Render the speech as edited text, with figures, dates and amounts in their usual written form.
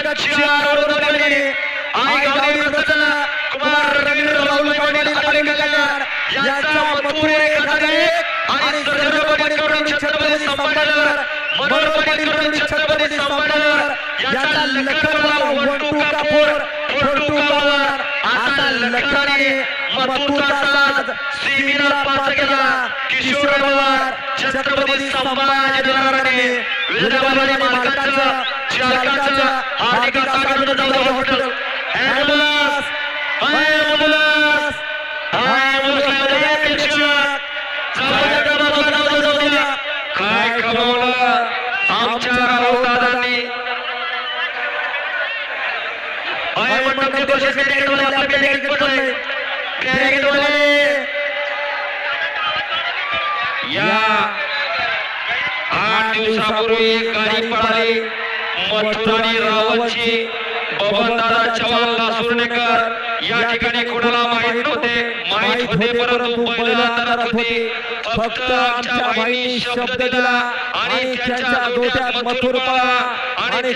4 दोन्ही आई गावडी रतन कुमार रवींद्र राहुल पाटील आलेले कल्याण यांचा मथुर 1-1 आणि सर्व पाटील करून छत्रपती संभाजीनगर मनोहर पाटील करून छत्रपती संभाजीनगर याचा लखनला 1-2 का 4 पॉवर आता लखनाने मथुरचा साज सीमेला पास केला किशोर पवार छत्रपती संभाजीनगरने विजयवाडी मालकाचा चालकाचा हार्दिक अभिनंदन जाऊ हॉटेल ॲम्ब्युलन्स काय कमावलं आमच्या राहुल दादांनी या 8 दिवसापूर्वी एक गाडी पळाली मथुर आणि रावणची बबनदादा चव्हाण लासुर्णेकर या ठिकाणी कोणाला माहित होते परंतु बैल अंधारात होते फक्त आमच्या भाईंनी शब्द दिला आणि त्यांच्या गोट्यात मथुर पळाला आणि